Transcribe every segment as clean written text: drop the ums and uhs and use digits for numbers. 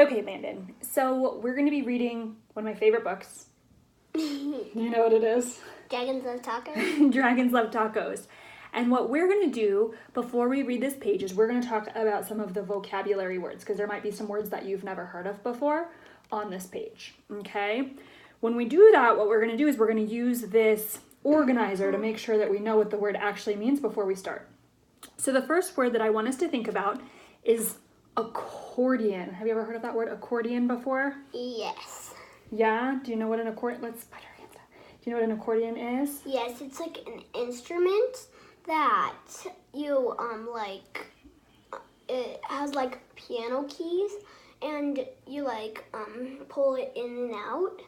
Okay, Landon. So we're going to be reading one of my favorite books. You know what it is? Dragons Love Tacos? Dragons Love Tacos. And what we're going to do before we read this page is we're going to talk about some of the vocabulary words, because there might be some words that you've never heard of before on this page, okay? When we do that, what we're going to do is we're going to use this organizer to make sure that we know what the word actually means before we start. So the first word that I want us to think about is accordion. Have you ever heard of that word accordion before? Yes. Yeah? Do you know what an accordion... Let's put our hands up. Do you know what an accordion is? Yes, it's like an instrument that you, it has like piano keys, and you pull it in and out.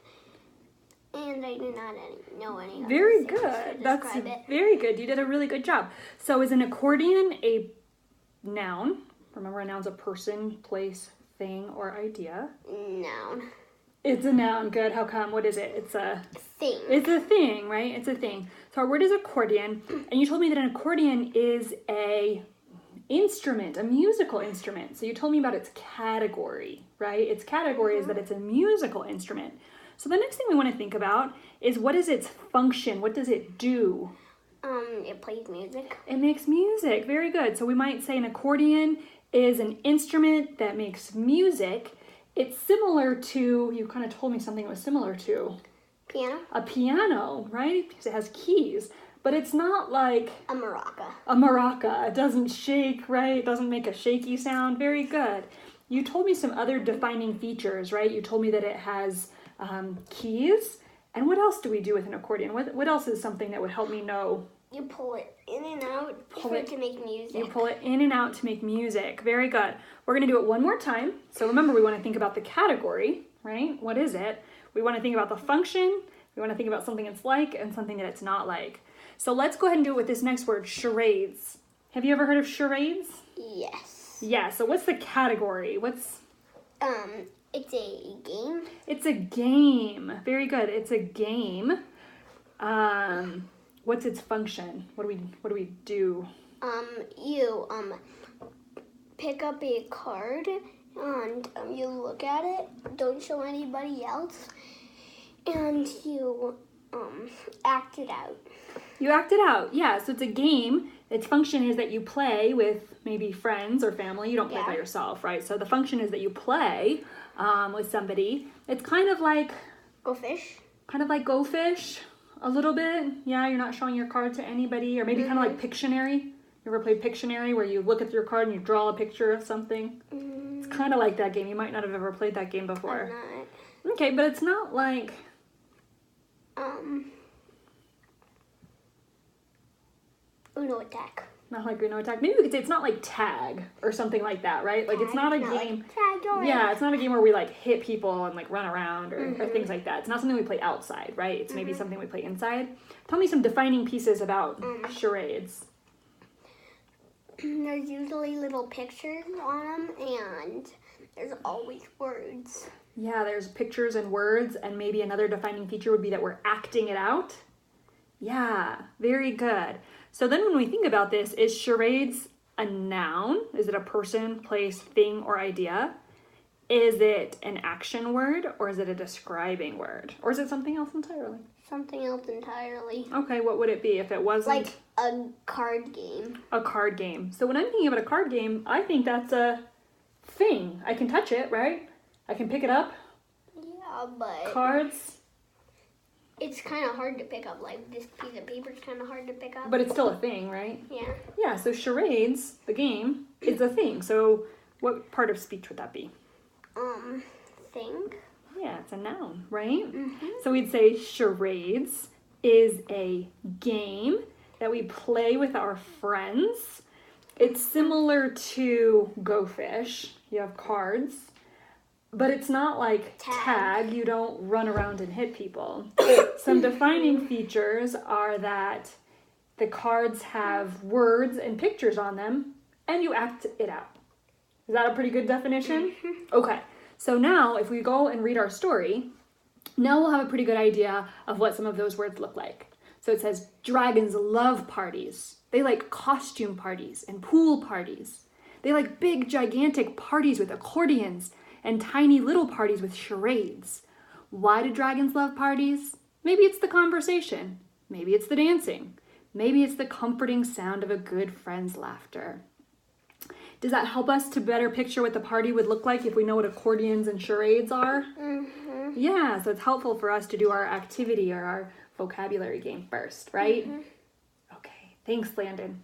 And I do not know any. Very good. That's very good. You did a really good job. So is an accordion a noun? Remember, a noun's a person, place, thing, or idea. Noun. It's a noun. Good. How come? What is it? It's a thing. It's a thing, right? It's a thing. So our word is accordion, and you told me that an accordion is a instrument, a musical instrument. So you told me about its category, right? Its category is that it's a musical instrument. So the next thing we want to think about is, what is its function? What does it do? It plays music. It makes music. Very good. So we might say an accordion is an instrument that makes music. It's similar to, you kind of told me something it was similar to. Piano? A piano, right? Because it has keys. But it's not like... A maraca. A maraca. It doesn't shake, right? It doesn't make a shaky sound. Very good. You told me some other defining features, right? You told me that it has keys. And what else do we do with an accordion? What else is something that would help me know? You pull it in and out for it to make music. You pull it in and out to make music. Very good. We're going to do it one more time. So remember, we want to think about the category, right? What is it? We want to think about the function. We want to think about something it's like and something that it's not like. So let's go ahead and do it with this next word, charades. Have you ever heard of charades? Yes. Yeah, so what's the category? It's a game. It's a game. Very good. It's a game. What's its function? What do we do? You pick up a card and you look at it. Don't show anybody else, and you act it out. You act it out. Yeah. So it's a game. Its function is that you play with maybe friends or family. You don't play by yourself, right? So the function is that you play with somebody. It's kind of like Go Fish. Kind of like Go Fish, a little bit. Yeah, you're not showing your card to anybody, or maybe kind of like Pictionary. You ever played Pictionary, where you look at your card and you draw a picture of something? It's kind of like that game. You might not have ever played that game before. I'm not. Okay, but it's not like Uno Attack. Not like Uno Attack. Maybe we could say it's not like tag or something like that, right? Like it's not a game. Like tag, yeah, it's not a game where we like hit people and like run around or things like that. It's not something we play outside, right? It's maybe something we play inside. Tell me some defining pieces about charades. There's usually little pictures on them, and there's always words. Yeah, there's pictures and words, and maybe another defining feature would be that we're acting it out. Yeah, very good. So then when we think about this, is charades a noun? Is it a person, place, thing, or idea? Is it an action word, or is it a describing word? Or is it something else entirely? Something else entirely. Okay, what would it be if it wasn't? Like a card game. A card game. So when I'm thinking about a card game, I think that's a thing. I can touch it, right? I can pick it up. Yeah, but... Cards. It's kind of hard to pick up. Like, this piece of paper is kind of hard to pick up. But it's still a thing, right? Yeah. Yeah, so charades, the game, is a thing. So what part of speech would that be? Thing. Yeah, it's a noun, right? So we'd say charades is a game that we play with our friends. It's similar to Go Fish. You have cards. But it's not like tag. You don't run around and hit people. Some defining features are that the cards have words and pictures on them, and you act it out. Is that a pretty good definition? Okay. So now, if we go and read our story, now we'll have a pretty good idea of what some of those words look like. So it says, dragons love parties. They like costume parties and pool parties. They like big, gigantic parties with accordions and tiny little parties with charades. Why do dragons love parties? Maybe it's the conversation. Maybe it's the dancing. Maybe it's the comforting sound of a good friend's laughter. Does that help us to better picture what the party would look like if we know what accordions and charades are? Mm-hmm. Yeah, so it's helpful for us to do our activity or our vocabulary game first, right? Mm-hmm. Okay, thanks, Landon.